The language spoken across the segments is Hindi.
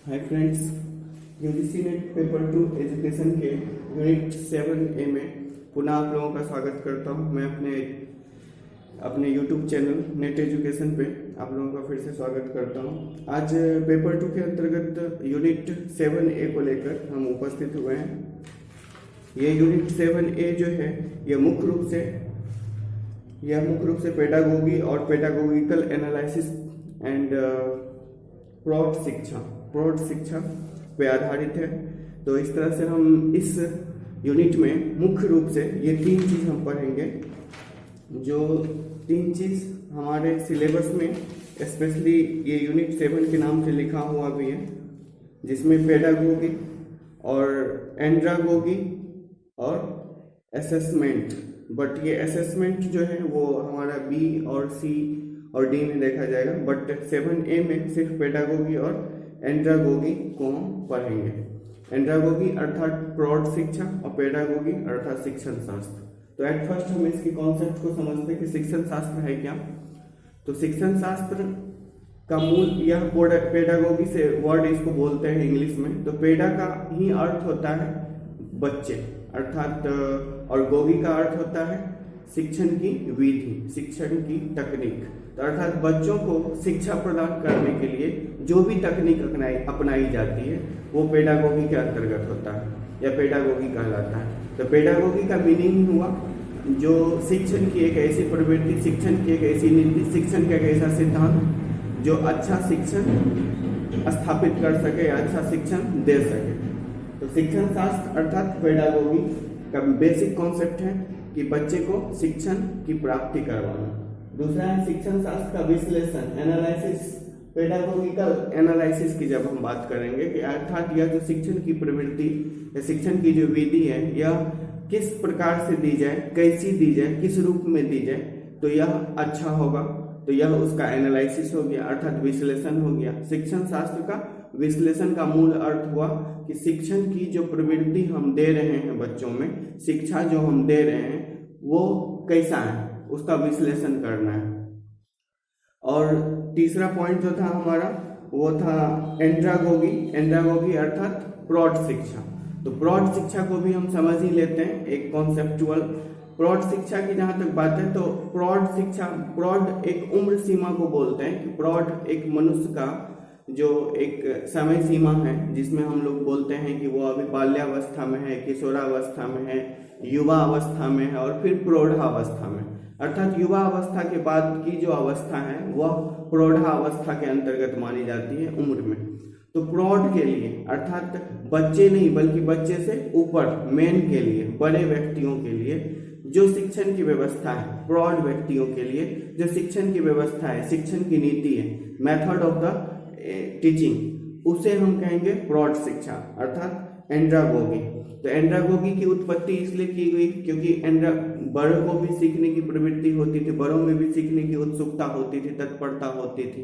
Hi friends, UGC net paper 2 education के यूनिट 7A में पुनः आप लोगों का स्वागत करता हूं। मैं अपने यूट्यूब चैनल नेट एजुकेशन पे आप लोगों का फिर से स्वागत करता हूं। आज पेपर 2 के अंतर्गत यूनिट 7A को लेकर हम उपस्थित हुए हैं। ये यूनिट 7A जो है यह मुख्य रूप से पेडागोगी और पेडागोगिकल एनालिसिस एंड प्रौढ़ शिक्षा पे आधारित है। तो इस तरह से हम इस यूनिट में मुख्य रूप से ये 3 चीज़ हम पढ़ेंगे, जो 3 चीज़ हमारे सिलेबस में स्पेशली ये यूनिट 7 के नाम से लिखा हुआ भी है, जिसमें पेडागोगी और एंड्रागोगी और असेसमेंट। बट ये असेसमेंट जो है वो हमारा बी और सी और डी में देखा जाएगा, बट 7A में सिर्फ पेडागोगी और एंड्रागोगी को हम पढ़ेंगे। एंड्रागोगी अर्थात प्रौढ़ शिक्षा और पेडागोगी अर्थात शिक्षण शास्त्र। तो एट फर्स्ट हम इसके कॉन्सेप्ट को समझते हैं कि शिक्षण शास्त्र है क्या। तो शिक्षण शास्त्र का मूल यह पेडागोगी से वर्ड इसको बोलते हैं इंग्लिश में। तो पेडा का ही अर्थ होता है बच्चे अर्थात, और गोगी का अर्थ होता है शिक्षण की विधि, शिक्षण की तकनीक। तो अर्थात बच्चों को शिक्षा प्रदान करने के लिए जो भी तकनीक अपनाई जाती है वो पेडागोगी के अंतर्गत होता है या पेडागोगी कहलाता है। तो पेडागोगी का मीनिंग हुआ जो शिक्षण की एक ऐसी प्रवृत्ति, शिक्षण की एक ऐसी नीति, शिक्षण का एक ऐसा सिद्धांत जो अच्छा शिक्षण स्थापित कर सके, अच्छा शिक्षण दे सके। तो शिक्षण शास्त्र अर्थात पेडागोगी का बेसिक कॉन्सेप्ट है कि बच्चे को शिक्षण की प्राप्ति करवाना। दूसरा है शिक्षण शास्त्र का विश्लेषण, एनालिसिस। पेडागोगिकल एनालिसिस की जब हम बात करेंगे कि अर्थात यह जो शिक्षण की प्रवृत्ति या शिक्षण की जो विधि है यह किस प्रकार से दी जाए, कैसी दी जाए, किस रूप में दी जाए तो यह अच्छा होगा। तो यह उसका एनालिसिस हो गया अर्थात विश्लेषण हो गया। शिक्षण शास्त्र का विश्लेषण का मूल अर्थ हुआ कि शिक्षण की जो प्रवृत्ति हम दे रहे हैं बच्चों में, शिक्षा जो हम दे रहे हैं वो कैसा है उसका विश्लेषण करना है। और तीसरा पॉइंट जो था हमारा वो था एंड्रागोगी अर्थात प्रौढ़ शिक्षा। तो प्रौढ़ शिक्षा को भी हम समझ ही लेते हैं, एक कॉन्सेप्चुअल। प्रौढ़ शिक्षा की जहाँ तक बात है तो प्रौढ़ एक उम्र सीमा को बोलते हैं कि प्रौढ़ एक मनुष्य का जो एक समय सीमा है जिसमें हम लोग बोलते हैं कि वो अभी बाल्यावस्था में है, किशोरावस्था में है, युवा अवस्था में है और फिर प्रौढ़ावस्था में। अर्थात युवा अवस्था के बाद की जो अवस्था है वह प्रौढ़ावस्था के अंतर्गत मानी जाती है उम्र में। तो प्रौढ़ के लिए अर्थात बच्चे नहीं बल्कि बच्चे से ऊपर मेन के लिए, बड़े व्यक्तियों के लिए जो शिक्षण की व्यवस्था है, प्रौढ़ व्यक्तियों के लिए जो शिक्षण की व्यवस्था है, शिक्षण की नीति है, मेथड ऑफ द टीचिंग, उसे हम कहेंगे प्रौढ़ शिक्षा अर्थात एंड्रागोगी। तो एंड्रागोगी की उत्पत्ति इसलिए की गई क्योंकि बड़ों को भी सीखने की प्रवृत्ति होती थी, बड़ों में भी सीखने की उत्सुकता होती थी, तत्परता होती थी।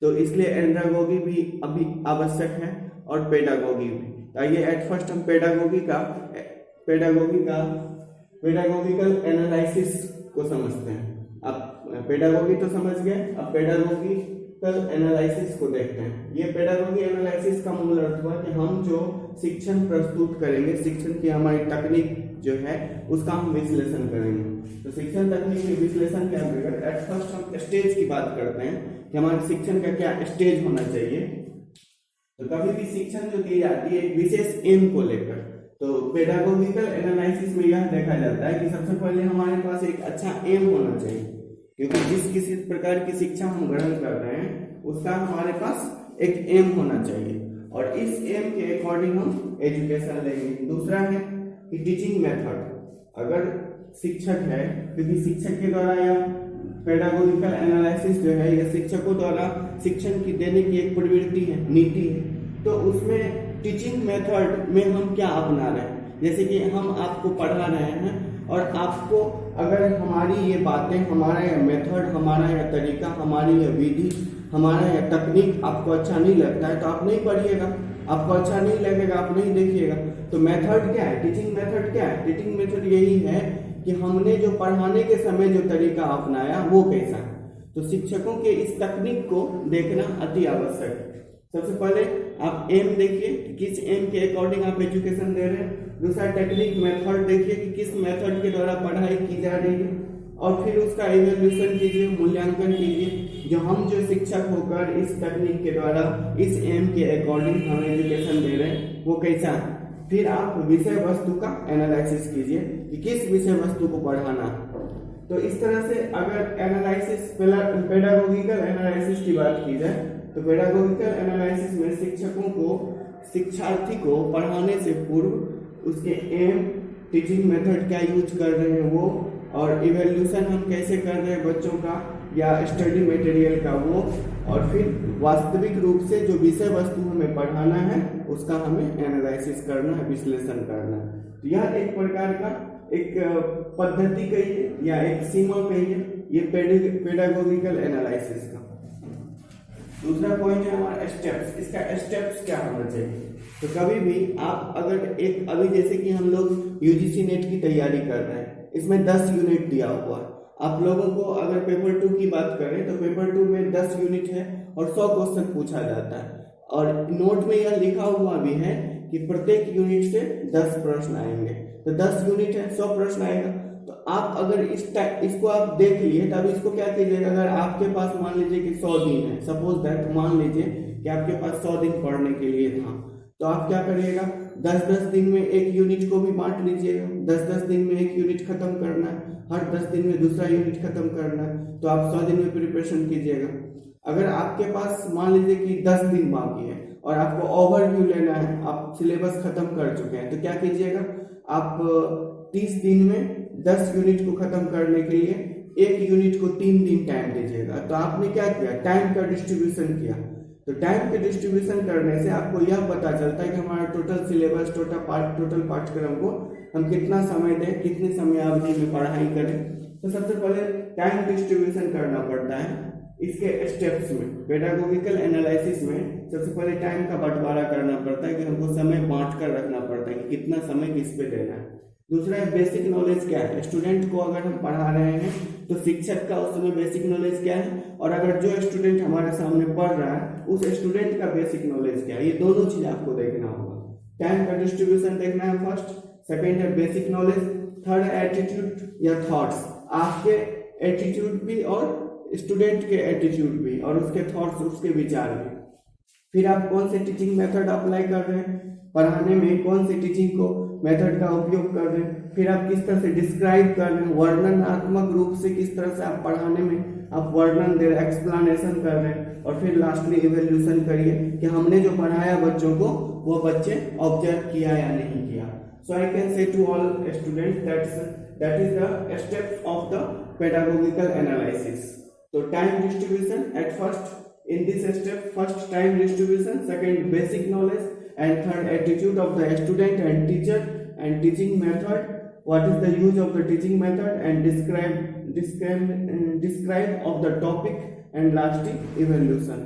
तो इसलिए एंड्रागोगी भी अभी आवश्यक है और पेडागोगी भी। आइए एट फर्स्ट हम पेडागोगिकल एनालिसिस को समझते हैं। अब पेडागोगी तो समझ गए, अब पेडागोगिकल एनालिसिस को देखते हैं। ये पेडागोगी एनालिसिस का मूल अर्थ हुआ कि हम जो शिक्षण प्रस्तुत करेंगे, शिक्षण की हमारी तकनीक जो है उसका हम विश्लेषण करेंगे। तो शिक्षण तकनीक के विश्लेषण के अंतर्गत एट फर्स्ट हम स्टेज की बात करते हैं कि हमारे शिक्षण का क्या स्टेज होना चाहिए। तो कभी भी शिक्षण जो दी जाती है एक विशेष एम को लेकर, तो पेडागोगिकल एनालिसिस में यह देखा जाता है कि सबसे पहले हमारे पास एक अच्छा एम होना चाहिए, क्योंकि जिस किसी प्रकार की शिक्षा हम ग्रहण कर रहे हैं उसका हमारे पास एक एम होना चाहिए और इस एम के अकॉर्डिंग हम एजुकेशन लेंगे। दूसरा है कि टीचिंग मेथड। अगर शिक्षक है, क्योंकि शिक्षक के द्वारा या पेडागोगिकल एनालिसिस जो है यह शिक्षकों द्वारा शिक्षण की देने की एक प्रवृत्ति है, नीति है, तो उसमें टीचिंग मेथड में हम क्या अपना रहे हैं। जैसे कि हम आपको पढ़ा रहे हैं और आपको अगर हमारी ये बातें, हमारा यह मेथड, हमारा यह तरीका, हमारी यह विधि, हमारा यह तकनीक आपको अच्छा नहीं लगता है तो आप नहीं पढ़िएगा, आपको अच्छा नहीं लगेगा, आप नहीं देखिएगा। तो मेथड क्या है, टीचिंग मेथड क्या है? टीचिंग मेथड यही है कि हमने जो पढ़ाने के समय जो तरीका अपनाया वो कैसा है। तो शिक्षकों के इस तकनीक को देखना अति आवश्यक है। सबसे पहले आप एम देखिए कि किस एम के अकॉर्डिंग आप एजुकेशन दे रहे हैं। दूसरा टेक्निक मेथड देखिए कि किस मेथड के द्वारा पढ़ाई की जा रही है, और फिर उसका इवैल्यूएशन कीजिए, मूल्यांकन कीजिए जो हम जो शिक्षक होकर इस तकनीक के द्वारा इस एम के अकॉर्डिंग हम एजुकेशन दे रहे हैं वो कैसा है। फिर आप विषय वस्तु का एनालिसिस कीजिए कि किस विषय वस्तु को पढ़ाना है। तो इस तरह से अगर एनालिसिस पेडागोगिकल एनालिसिस की बात की जाए तो पेडागोगिकल एनालिसिस में शिक्षकों को शिक्षार्थी को पढ़ाने से पूर्व उसके एम, टीचिंग मेथड क्या यूज कर रहे हैं वो, और इवैल्यूएशन हम कैसे कर रहे हैं बच्चों का या स्टडी मटेरियल का वो, और फिर वास्तविक रूप से जो विषय वस्तु हमें पढ़ाना है उसका हमें एनालिसिस करना है, विश्लेषण करना है। तो यह एक प्रकार का एक पद्धति कहिए या एक सीमा कहिए ये पेडागोगिकल एनालिसिस का। दूसरा पॉइंट है हमारा स्टेप्स। इसका स्टेप्स क्या होना चाहिए। तो कभी भी आप अगर एक अभी जैसे कि हम लोग यूजीसी नेट की तैयारी कर रहे हैं, इसमें 10 यूनिट दिया हुआ है। आप लोगों को अगर पेपर 2 की बात करें तो पेपर 2 में 10 यूनिट है और 100 क्वेश्चन पूछा जाता है, और नोट में यह लिखा हुआ भी है कि प्रत्येक यूनिट से 10 प्रश्न आएंगे। तो 10 यूनिट है, 100 प्रश्न आएगा। तो आप अगर इसको आप देख लिए तब इसको क्या कीजिएगा, अगर आपके पास मान लीजिए कि 100 दिन है, सपोज दैट मान लीजिए कि आपके पास 100 दिन पढ़ने के लिए था, तो आप क्या करिएगा 10-10 दिन में एक यूनिट को भी बांट लीजिएगा। 10-10 दिन में एक यूनिट खत्म करना है, हर 10 दिन में दूसरा यूनिट खत्म करना है। तो आप 100 दिन में प्रिपरेशन कीजिएगा। अगर आपके पास मान लीजिए कि 10 दिन बाकी है और आपको ओवरव्यू लेना है, आप सिलेबस खत्म कर चुके हैं, तो क्या कीजिएगा आप 30 दिन में 10 यूनिट को खत्म करने के लिए एक यूनिट को 3 दिन टाइम दीजिएगा। तो आपने क्या किया, टाइम का डिस्ट्रीब्यूशन किया। तो टाइम के डिस्ट्रीब्यूशन करने से आपको यह पता चलता है कि हमारा टोटल सिलेबस, टोटल पाठ्यक्रम को हम कितना समय दें, कितने समय अवधि में पढ़ाई करें। तो सबसे पहले टाइम डिस्ट्रीब्यूशन करना पड़ता है। इसके स्टेप्स में पेडागोगिकल एनालिसिस में सबसे पहले टाइम का बंटवारा करना पड़ता है कि हमको समय बांट कर रखना पड़ता है कि कितना समय किस पे देना है। दूसरा है बेसिक नॉलेज क्या है। स्टूडेंट को अगर हम पढ़ा रहे हैं तो शिक्षक का उस समय बेसिक नॉलेज क्या है, और अगर जो स्टूडेंट हमारे सामने पढ़ रहा है उस स्टूडेंट का बेसिक नॉलेज क्या है। ये दोनों चीज आपको देखना होगा। टाइम का डिस्ट्रीब्यूशन देखना है फर्स्ट, सेकेंड है बेसिक नॉलेज, थर्ड है एटीट्यूड या थॉट्स। आपके एटीट्यूड भी और स्टूडेंट के एटीट्यूड भी और उसके थॉट्स, उसके विचार भी। फिर आप कौन से टीचिंग मेथड अप्लाई कर रहे हैं पढ़ाने में, कौन सी टीचिंग को मेथड का उपयोग कर रहे हैं। फिर आप किस तरह से डिस्क्राइब कर रहे हैं, वर्णनात्मक रूप से किस तरह से आप पढ़ाने में आप वर्णन दे रहे, एक्सप्लेनेशन कर रहे हैं। और फिर लास्टली इवैल्यूएशन करिए कि हमने जो पढ़ाया बच्चों को वो बच्चे ऑब्जर्व किया या नहीं किया। So I can say to all students that is the steps of the pedagogical analysis. तो time distribution at first, in this step first time distribution, second basic knowledge, and third attitude of the student and teacher, and teaching method, what is the use of the teaching method, and describe of the topic, and lastly evaluation।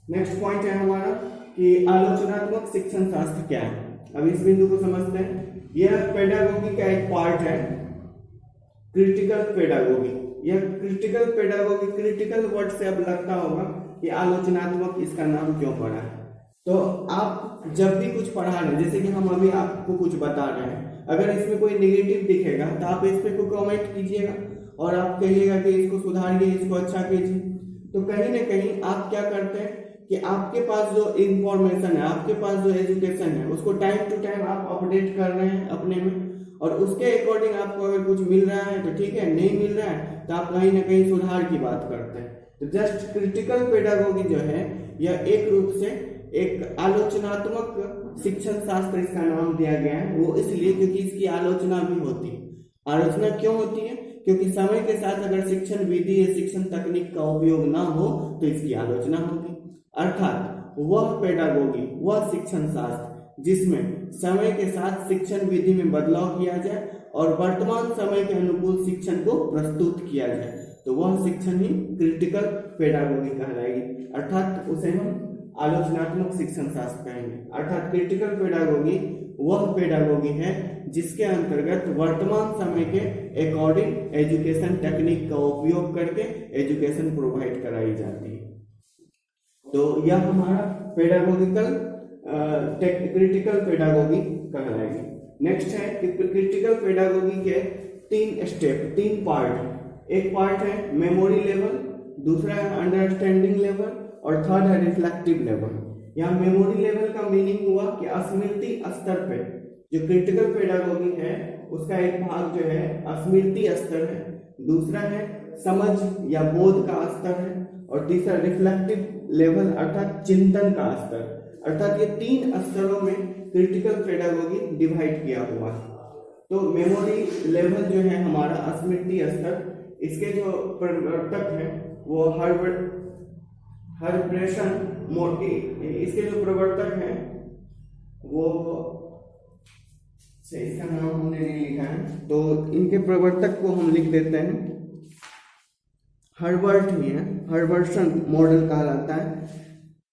Next point है हमारा कि आलोचनात्मक शिक्षण शास्त्र क्या है। अब इस बिंदु को समझते हैं। यह पेडागोगी का एक पार्ट है, क्रिटिकल पेडागोगी। यह क्रिटिकल पेडागोगी, क्रिटिकल वर्ड से अब लगता होगा कि आलोचनात्मक इसका नाम क्यों पड़ा है। तो आप जब भी कुछ पढ़ा रहे हैं, जैसे कि हम अभी आपको कुछ बता रहे हैं, अगर इसमें कोई नेगेटिव दिखेगा तो आप इस पे कोई कमेंट कीजिएगा और आप कहिएगा कि इसको सुधारिए, इसको अच्छा कीजिए। तो कहीं ना कहीं आप क्या करते हैं कि आपके पास जो इंफॉर्मेशन है, आपके पास जो एजुकेशन है, उसको टाइम टू टाइम आप अपडेट कर रहे हैं अपने में, और उसके अकॉर्डिंग आपको अगर कुछ मिल रहा है तो ठीक है, नहीं मिल रहा है तो आप कहीं ना कहीं सुधार की बात करते हैं। तो जस्ट क्रिटिकल पेडागोगी जो है यह एक रूप से एक आलोचनात्मक शिक्षण शास्त्र इसका नाम दिया गया है। वो इसलिए क्योंकि इसकी आलोचना भी होती है। आलोचना क्यों होती है? क्योंकि समय के साथ अगर शिक्षण विधि या शिक्षण तकनीक का उपयोग ना हो तो इसकी आलोचना होगी। अर्थात वह पेडागोगी, वह शिक्षण शास्त्र जिसमें समय के साथ शिक्षण विधि में बदलाव किया जाए और वर्तमान समय के अनुकूल शिक्षण को प्रस्तुत किया जाए, तो वह शिक्षण ही क्रिटिकल पेडागोगी कहलाएगी। अर्थात उसे हम आलोचनात्मक शिक्षण शास्त्र कहेंगे। अर्थात क्रिटिकल पेडागोगी वह पेडागोगी है जिसके अंतर्गत वर्तमान समय के अकॉर्डिंग एजुकेशन टेक्निक का उपयोग करके एजुकेशन प्रोवाइड कराई जाती है। तो यह हमारा पेडागोगिकल क्रिटिकल पेडागोगी कहलाएगी। नेक्स्ट है कि क्रिटिकल पेडागोगी के 3 स्टेप, 3 पार्ट। एक पार्ट है मेमोरी लेवल, दूसरा है अंडरस्टैंडिंग लेवल और थर्ड है रिफ्लेक्टिव लेवल। यहाँ मेमोरी लेवल का मीनिंग हुआ कि स्मृति स्तर पे जो क्रिटिकल पेडागोगी है उसका एक भाग जो है स्मृति स्तर है, दूसरा है समझ या बोध का स्तर है और तीसरा रिफ्लेक्टिव लेवल अर्थात चिंतन का स्तर। अर्थात ये 3 स्तरों में क्रिटिकल पेडागोगी डिवाइड किया हुआ है। तो मेमोरी लेवल जो है हमारा स्मृति स्तर, इसके जो प्रवर्तक है वो हर्ब्रेशन मोटी, इसके जो प्रवर्तक है वो से इसका नाम हमने नहीं लिखा है तो इनके प्रवर्तक को हम लिख देते हैं हर्बर्ट ही है, हर्बर्सन मॉडल कहलाता है।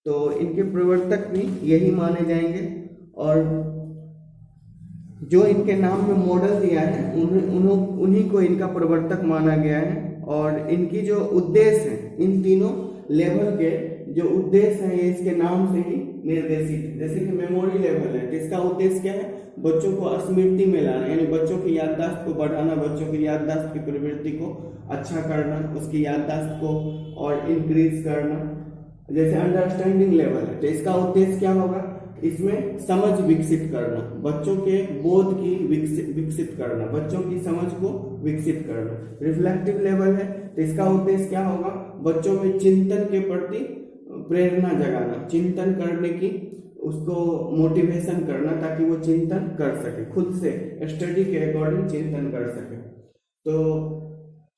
तो इनके प्रवर्तक भी यही माने जाएंगे और जो इनके नाम में मॉडल दिया है उन्हीं को इनका प्रवर्तक माना गया है। और इनकी जो उद्देश्य है, इन तीनों लेवल के जो उद्देश्य है ये इसके नाम से ही निर्देशित है। जैसे कि मेमोरी लेवल है, इसका उद्देश्य क्या है? बच्चों को स्मृति में लाना, यानी बच्चों की याददाश्त को बढ़ाना, बच्चों की याददाश्त की प्रवृत्ति को अच्छा करना, उसकी याददाश्त को और इंक्रीज करना। जैसे अंडरस्टैंडिंग लेवल है तो इसका उद्देश्य क्या होगा? इसमें समझ विकसित करना, बच्चों के बोध की विकसित करना, बच्चों की समझ को विकसित करना। रिफ्लेक्टिव लेवल है तो इसका उद्देश्य क्या होगा? बच्चों में चिंतन के प्रति प्रेरणा जगाना, चिंतन करने की उसको मोटिवेशन करना ताकि वो चिंतन कर सके, खुद से स्टडी के अकॉर्डिंग चिंतन कर सके। तो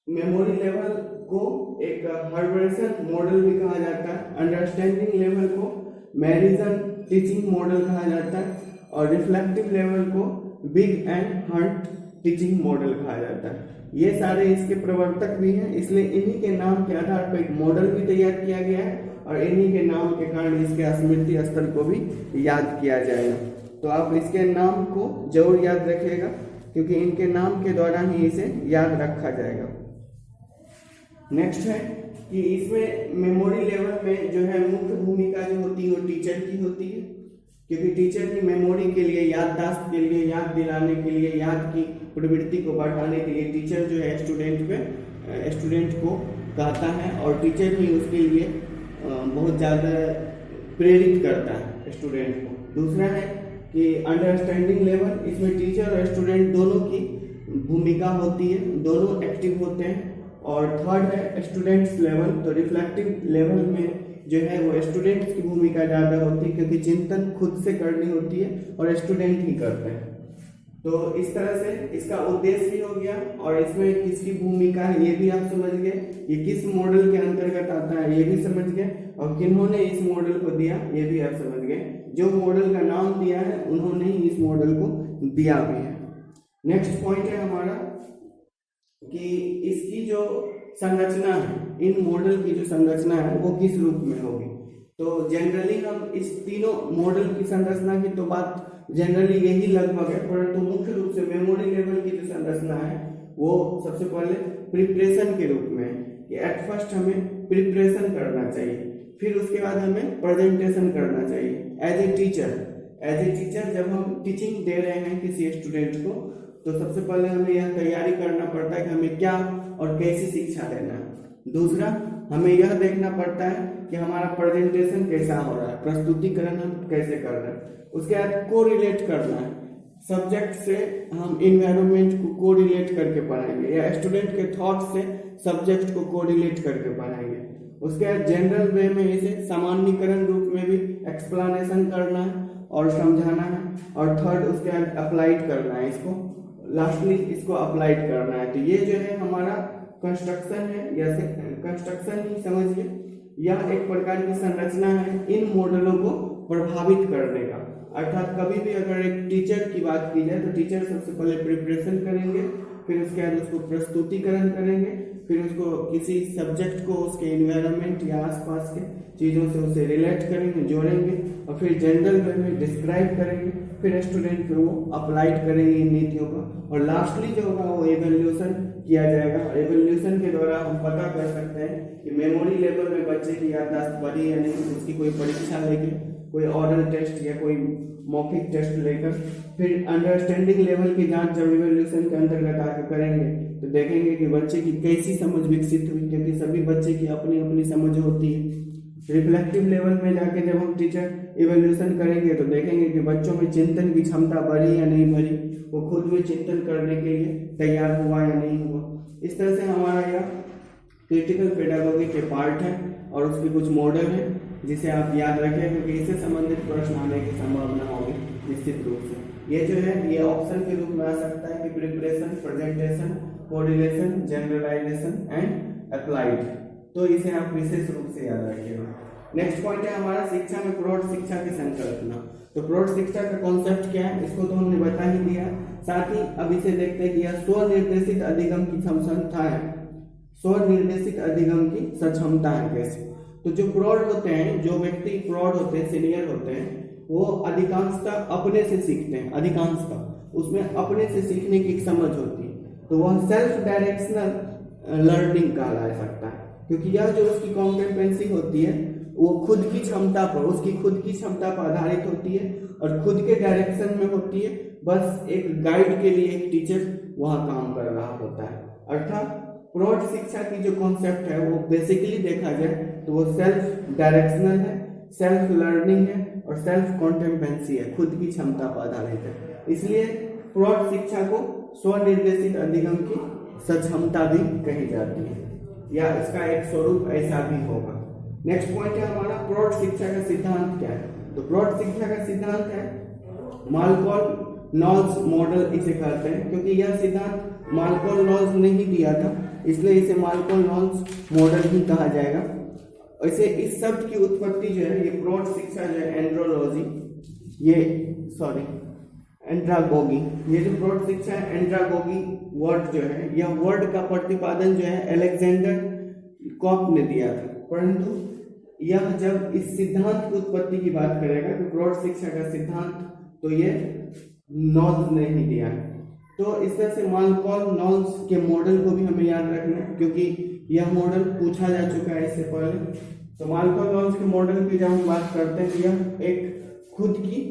मेमोरी लेवल को एक हर्बर्सन मॉडल भी कहा जाता है, अंडरस्टैंडिंग लेवल को मैरिजन टीचिंग मॉडल कहा जाता है और रिफ्लेक्टिव लेवल को big and Hunt teaching model कहा जाता है। ये सारे इसके प्रवर्तक भी हैं, इसलिए इन्हीं के नाम के आधार पर एक मॉडल भी तैयार किया गया है और इन्हीं के नाम के कारण इसके स्मृति स्तर को भी याद किया जाएगा। तो आप इसके नाम को जरूर याद रखिएगा क्योंकि इनके नाम के द्वारा ही इसे याद रखा जाएगा। नेक्स्ट है कि इसमें मेमोरी लेवल में जो है मुख्य भूमिका जो होती है वो टीचर की होती है, क्योंकि टीचर की मेमोरी के लिए, याददाश्त के लिए, याद दिलाने के लिए, याद की प्रवृत्ति को बढ़ाने के लिए टीचर जो है स्टूडेंट को कहता है और टीचर ही उसके लिए बहुत ज़्यादा प्रेरित करता है स्टूडेंट को। दूसरा है कि अंडरस्टैंडिंग लेवल, इसमें टीचर और स्टूडेंट दोनों की भूमिका होती है, दोनों एक्टिव होते हैं। और थर्ड है स्टूडेंट्स लेवल, तो रिफ्लेक्टिव लेवल में जो है वो स्टूडेंट्स की भूमिका ज़्यादा होती है क्योंकि चिंतन खुद से करनी होती है और स्टूडेंट ही करते हैं। तो इस तरह से इसका उद्देश्य भी हो गया और इसमें किसकी भूमिका है ये भी आप समझ गए, ये किस मॉडल के अंतर्गत आता है ये भी समझ गए और किन्होंने इस मॉडल को दिया ये भी आप समझ गए। जो मॉडल का नाम दिया है उन्होंने ही इस मॉडल को दिया भी है। नेक्स्ट पॉइंट है हमारा कि इसकी जो संरचना है, इन मॉडल की जो संरचना है वो किस रूप में होगी। तो जनरली हम इस तीनों मॉडल की संरचना की तो बात जनरली यही लगभग है, परंतु मुख्य रूप से मेमोरी लेवल की जो संरचना है वो सबसे पहले प्रिपरेशन के रूप में है कि एट फर्स्ट हमें प्रिपरेशन करना चाहिए, फिर उसके बाद हमें प्रेजेंटेशन करना चाहिए एज ए टीचर। जब हम टीचिंग दे रहे हैं किसी स्टूडेंट को तो सबसे पहले हमें यह तैयारी करना पड़ता है कि हमें क्या और कैसी शिक्षा देना है। दूसरा, हमें यह देखना पड़ता है कि हमारा प्रेजेंटेशन कैसा हो रहा है, प्रस्तुतिकरण हम कैसे कर रहे हैं। उसके बाद कोरिलेट करना है, सब्जेक्ट से हम इन्वायरमेंट को कोरिलेट करके पढ़ाएंगे या स्टूडेंट के थॉट से सब्जेक्ट को कोरिलेट करके पढ़ाएंगे। उसके बाद जनरल वे में इसे सामान्यीकरण रूप में भी एक्सप्लेनेशन करना है और समझाना है। और थर्ड, उसके बाद अप्लाइड करना है, इसको लास्टली इसको अप्लाइड करना है। तो ये जो है हमारा कंस्ट्रक्शन है, या कंस्ट्रक्शन ही समझिए, यह एक प्रकार की संरचना है इन मॉडलों को प्रभावित करने का। अर्थात कभी भी अगर एक टीचर की बात की जाए तो टीचर सबसे पहले प्रिपरेशन करेंगे, फिर उसके बाद उसको प्रस्तुतिकरण करेंगे, फिर उसको किसी सब्जेक्ट को उसके एनवायरनमेंट या आसपास के चीज़ों से उसे रिलेट करेंगे, जोड़ेंगे और फिर जनरल वे में डिस्क्राइब करेंगे, फिर स्टूडेंट फिर वो अप्लाइड करेंगे इन नीतियों को, और लास्टली जो होगा वो एवेल्यूशन किया जाएगा। एवेल्यूशन के द्वारा हम पता कर सकते हैं कि मेमोरी लेवल में बच्चे की याददाश्त बढ़ी या नहीं, उसकी कोई परीक्षा लेके, कोई ऑरल टेस्ट या कोई मौखिक टेस्ट लेकर, फिर अंडरस्टैंडिंग लेवल की जांच जब इवैल्यूएशन के अंतर्गत आकर करेंगे तो देखेंगे कि बच्चे की कैसी समझ विकसित हुई, क्योंकि सभी बच्चे की अपनी अपनी समझ होती है। रिफ्लेक्टिव लेवल में जाके जब हम टीचर इवैल्यूएशन करेंगे तो देखेंगे कि बच्चों में चिंतन की क्षमता बढ़ी या नहीं बढ़ी, वो खुद में चिंतन करने के लिए तैयार हुआ या नहीं हुआ। इस तरह से हमारा यह क्रिटिकल पेडागोगी के पार्ट है और उसके कुछ मॉडल है जिसे आप याद रखें, क्योंकि इससे संबंधित प्रश्न आने की संभावना होगी निश्चित रूप से। ये जो है ये ऑप्शन के रूप में आ सकता है कि preparation, presentation, coordination, generalisation and applied, तो इसे आप विशेष रूप से याद रखिएगा। नेक्स्ट पॉइंट है हमारा शिक्षा में प्रौढ़ शिक्षा की संकल्पना। तो प्रौढ़ शिक्षा का कॉन्सेप्ट क्या है, इसको तो हमने बता ही दिया। साथ ही अब इसे देखते हैं कि यह स्वनिर्देशित अधिगम की क्षमता है, स्वनिर्देशित अधिगम की सक्षमता है कैसे। तो जो प्रौढ़ होते हैं, जो व्यक्ति प्रौढ़ होते हैं, सीनियर होते हैं, वो अधिकांशतः अपने से सीखते हैं, अधिकांशतः उसमें अपने से सीखने की समझ होती है, तो वह सेल्फ डायरेक्शनल लर्निंग कहा जा सकता है, क्योंकि यह जो उसकी कॉम्पिटेंसी होती है वो खुद की क्षमता पर, उसकी खुद की क्षमता पर आधारित होती है और खुद के डायरेक्शन में होती है। बस एक गाइड के लिए एक टीचर वहां काम कर रहा होता है। अर्थात प्रौढ़ शिक्षा की जो कॉन्सेप्ट है वो बेसिकली देखा जाए तो वो सेल्फ डायरेक्शनल है, सेल्फ लर्निंग है और सेल्फ कॉन्टेम्पेंसी है, खुद की क्षमता पर आधारित है। इसलिए प्रौढ़ शिक्षा को स्वनिर्देशित अधिगम की सक्षमता भी कही जाती है, या इसका एक स्वरूप ऐसा भी होगा। नेक्स्ट पॉइंट है हमारा प्रौढ़ शिक्षा का सिद्धांत क्या है। तो प्रौढ़ शिक्षा का सिद्धांत है मालकोल नॉल्स मॉडल इसे कहते हैं, क्योंकि यह सिद्धांत मालकोल नॉल्स ने ही दिया था, इसलिए इसे मालकोल नॉल्स मॉडल ही कहा जाएगा। वैसे इस शब्द की उत्पत्ति जो है, ये प्रौढ़ शिक्षा जो है एंड्रोलॉजी, एंड्रागोगी, ये जो प्रौढ़ शिक्षा है एंड्रागोगी वर्ड जो है, यह वर्ड का प्रतिपादन जो है अलेक्जेंडर कॉप ने दिया था, परंतु यह जब इस सिद्धांत की उत्पत्ति की बात करेगा तो प्रौढ़ शिक्षा का सिद्धांत तो ये नॉल्स ने ही दिया है। तो इस तरह से मालकोल नॉल्स के मॉडल को भी हमें याद रखना है, क्योंकि यह मॉडल पूछा जा चुका है इससे पहले। तो मालकोल नॉल्स के मॉडल की जब हम बात करते हैं तो यह एक खुद की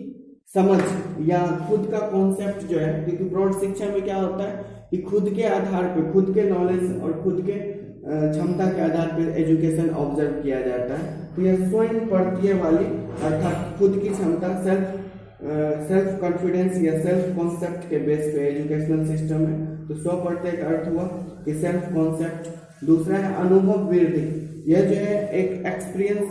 समझ या खुद का कॉन्सेप्ट जो है, क्योंकि प्रौढ़ शिक्षा में क्या होता है कि खुद के आधार पर, खुद के नॉलेज और खुद के क्षमता के आधार पर एजुकेशन ऑब्जर्व किया जाता है। तो यह स्वयं प्रत्यय वाली अर्थात खुद की क्षमता, सेल्फ कॉन्फिडेंस या सेल्फ कॉन्सेप्ट के बेस पे एजुकेशनल सिस्टम है। तो स्व प्रत्यय का अर्थ हुआ कि सेल्फ कॉन्सेप्ट। दूसरा है अनुभव वृद्धि, यह जो है एक एक्सपीरियंस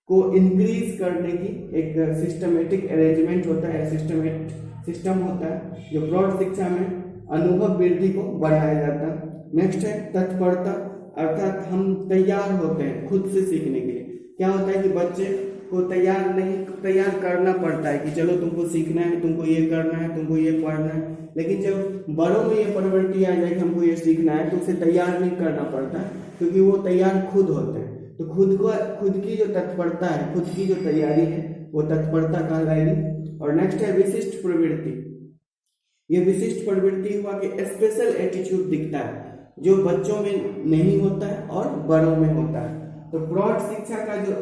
को इंक्रीज करने की एक सिस्टमेटिक अरेंजमेंट होता है, सिस्टम होता है जो प्रौढ़ शिक्षा में अनुभव वृद्धि को बढ़ाया जाता है। नेक्स्ट है तत्परता, अर्थात हम तैयार होते हैं खुद से सीखने के लिए। क्या होता है कि बच्चे को तैयार करना पड़ता है कि चलो तुमको सीखना है, तुमको ये करना है, तुमको ये पढ़ना है, लेकिन जब बड़ों में ये प्रवृत्ति आ जाए कि हमको ये सीखना है तो उसे तैयार नहीं करना पड़ता, क्योंकि वो तैयार खुद होते हैं। तो खुद की जो तत्परता है, खुद की जो तैयारी है वो तत्परता कहलाएगी। और नेक्स्ट है विशिष्ट प्रवृत्ति। ये विशिष्ट प्रवृत्ति हुआ कि स्पेशल एटीट्यूड दिखता है जो बच्चों में नहीं होता है और बड़ों में होता है। तो प्रौढ़ शिक्षा का जो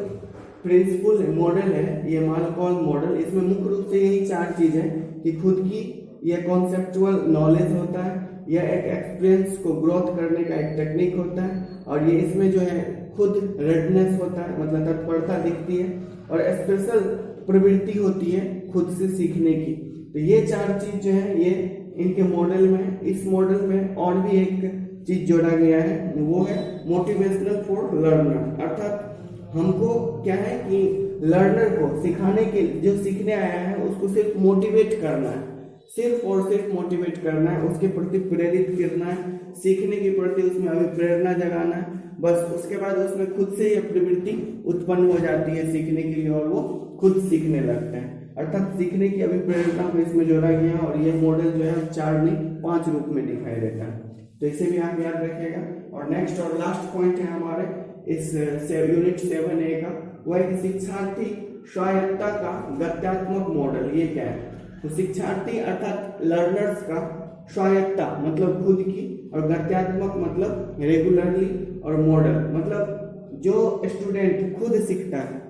प्रिंसिपल है, मॉडल है, ये मालकोल मॉडल, इसमें मुख्य रूप से यही चार चीज है कि खुद की यह कॉन्सेप्चुअल नॉलेज होता है, यह एक एक्सपीरियंस को ग्रोथ करने का एक टेक्निक होता है, और ये इसमें जो है खुद रेडनेस होता है, मतलब तत्परता दिखती है, और स्पेशल प्रवृत्ति होती है खुद से सीखने की। तो ये चार चीज जो है ये इनके मॉडल में, इस मॉडल में और भी एक चीज जोड़ा गया है, वो है मोटिवेशनल फॉर लर्नर। अर्थात हमको क्या है कि लर्नर को सिखाने के, जो सीखने आया है उसको सिर्फ मोटिवेट करना है, सिर्फ और सिर्फ मोटिवेट करना है, उसके प्रति प्रेरित करना है, सीखने के प्रति उसमें अभी प्रेरणा जगाना है। बस उसके बाद उसमें खुद से यह प्रवृत्ति उत्पन्न हो जाती है सीखने के लिए और वो खुद सीखने लगते हैं। अर्थात सीखने की अभी प्रेरणा को इसमें जोड़ा गया और ये मॉडल जो है 4 नहीं 5 रूप में दिखाई देता है। तो इसे भी आप याद रखिएगा। और नेक्स्ट और लास्ट पॉइंट है हमारे इस यूनिट 7A का, वह शिक्षार्थी स्वायत्तता का गत्यात्मक मॉडल। ये क्या है? तो शिक्षार्थी अर्थात लर्नर्स का स्वायत्ता मतलब खुद की, और गत्यात्मक मतलब रेगुलरली, और मॉडल मतलब जो स्टूडेंट खुद सीखता है।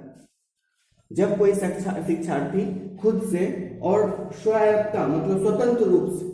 जब कोई शिक्षार्थी खुद से, और स्वायत्ता मतलब स्वतंत्र रूप से,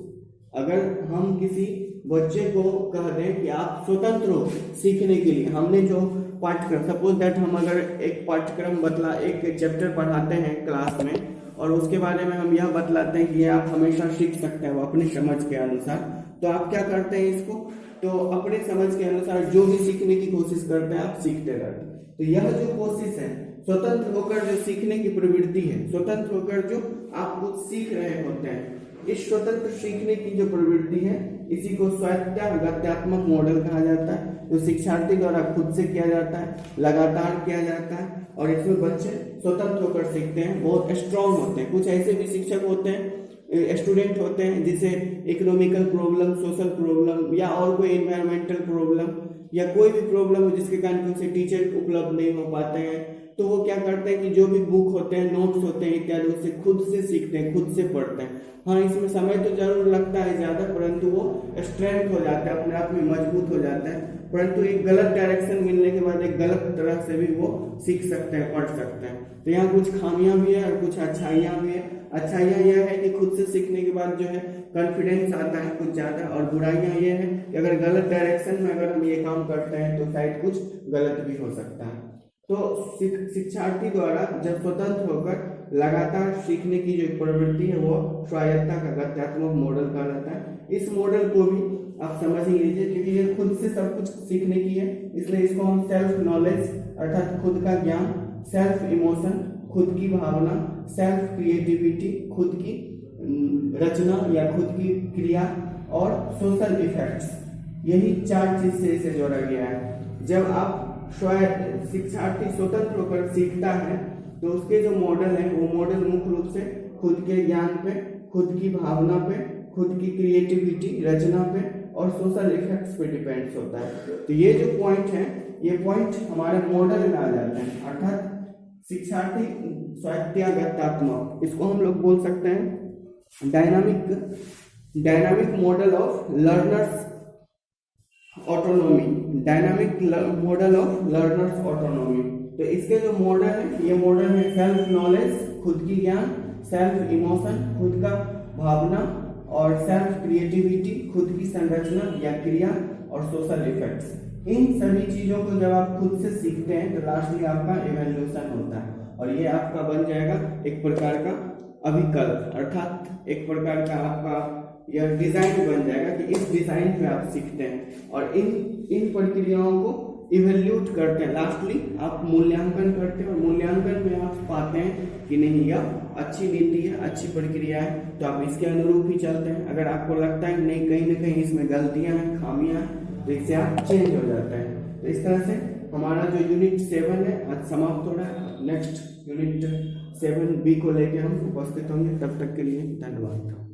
अगर हम किसी बच्चे को कह दें कि आप स्वतंत्र हो सीखने के लिए, हमने जो पाठ्यक्रम, सपोज दैट हम अगर एक पाठ्यक्रम एक चैप्टर पढ़ाते हैं क्लास में, और उसके बारे में हम यह बतलाते हैं कि ये आप हमेशा सीख सकते हो अपनी समझ के अनुसार, तो आप क्या करते हैं इसको, तो अपने समझ के अनुसार जो भी सीखने की कोशिश करते हैं आप सीखते रहते हैं। तो यह जो कोशिश है, स्वतंत्र होकर जो सीखने की प्रवृत्ति है, स्वतंत्र होकर जो आप कुछ सीख रहे होते हैं, इस स्वतंत्र सीखने की जो प्रवृत्ति है, इसी को स्वायत्ता गत्यात्मक मॉडल कहा जाता है, जो शिक्षार्थी द्वारा खुद से किया जाता है, लगातार किया जाता है, और इसमें बच्चे स्वतंत्र होकर सीखते हैं, बहुत स्ट्रांग होते हैं। कुछ ऐसे भी शिक्षक होते हैं, स्टूडेंट होते हैं जिसे इकोनॉमिकल प्रॉब्लम, सोशल प्रॉब्लम, या और कोई एनवायरमेंटल प्रॉब्लम, या कोई भी प्रॉब्लम हो जिसके कारण उनसे टीचर उपलब्ध नहीं हो पाते हैं, तो वो क्या करते हैं कि जो भी बुक होते हैं, नोट्स होते हैं इत्यादि, उससे खुद से सीखते हैं, खुद से पढ़ते हैं। हाँ, इसमें समय तो जरूर लगता है ज्यादा, परंतु वो स्ट्रेंथ हो जाता है, अपने आप में मजबूत हो जाता है। परंतु एक गलत डायरेक्शन मिलने के बाद एक गलत तरह से भी वो सीख सकते हैं, पढ़ सकते हैं। तो यहाँ कुछ खामियां भी है और कुछ अच्छाइयां भी है। अच्छाइयां यह है कि खुद से सीखने के बाद जो है कॉन्फिडेंस आता है कुछ ज्यादा, और बुराइयां ये है कि अगर गलत डायरेक्शन में अगर हम ये काम करते हैं तो शायद कुछ गलत भी हो सकता है। तो शिक्षार्थी द्वारा जब स्वतंत्र होकर लगातार सीखने की जो प्रवृत्ति है वो स्वायत्ता का गत्यात्मक मॉडल कहा जाता है। इस मॉडल को भी आप समझ ही लीजिए, क्योंकि ये खुद से सब कुछ सीखने की है, इसलिए इसको हम सेल्फ नॉलेज अर्थात खुद का ज्ञान, सेल्फ इमोशन खुद की भावना, सेल्फ क्रिएटिविटी खुद की रचना या खुद की क्रिया, और सोशल इफेक्ट्स, यही 4 चीज से इसे जोड़ा गया है। जब आप शिक्षार्थी स्वतंत्र होकर सीखता है तो उसके जो मॉडल है वो मॉडल मुख्य रूप से खुद के ज्ञान पे, खुद की भावना पे, खुद की क्रिएटिविटी रचना पे, और सोशल इफेक्ट्स पे डिपेंड्स होता है। तो ये जो पॉइंट है, ये पॉइंट हमारे मॉडल में आ जाते हैं, अर्थात शिक्षार्थी स्वायत्ता गत्यात्मक, इसको हम लोग बोल सकते हैं dynamic model of learners autonomy, dynamic model of learners autonomy. तो इसके जो मॉडल है, ये मॉडल है सेल्फ नॉलेज खुद की ज्ञान, सेल्फ इमोशन खुद का भावना, और सेल्फ क्रिएटिविटी खुद की संरचना या क्रिया, और सोशल इफेक्ट्स। इन सभी चीजों को जब आप खुद से सीखते हैं तो लास्टली आपका इवैल्यूएशन होता है, और ये आपका बन जाएगा एक प्रकार का अभिकल्प, अर्थात एक प्रकार का आपका यह डिजाइन बन जाएगा कि इस डिजाइन पे आप सीखते हैं, और इन प्रक्रियाओं को इवैल्यूट करते हैं। लास्टली आप मूल्यांकन करते हैं, और मूल्यांकन में आप पाते हैं कि नहीं यह अच्छी नीति है, अच्छी प्रक्रिया है, तो आप इसके अनुरूप ही चलते हैं। अगर आपको लगता है कि नहीं कहीं ना कहीं इसमें गलतियां हैं, खामियां हैं, तो इससे आप चेंज हो जाते हैं। तो इस तरह से हमारा जो यूनिट 7 है आज समाप्त हो रहा है। नेक्स्ट यूनिट 7B को लेकर हम उपस्थित होंगे। तब तक के लिए धन्यवाद।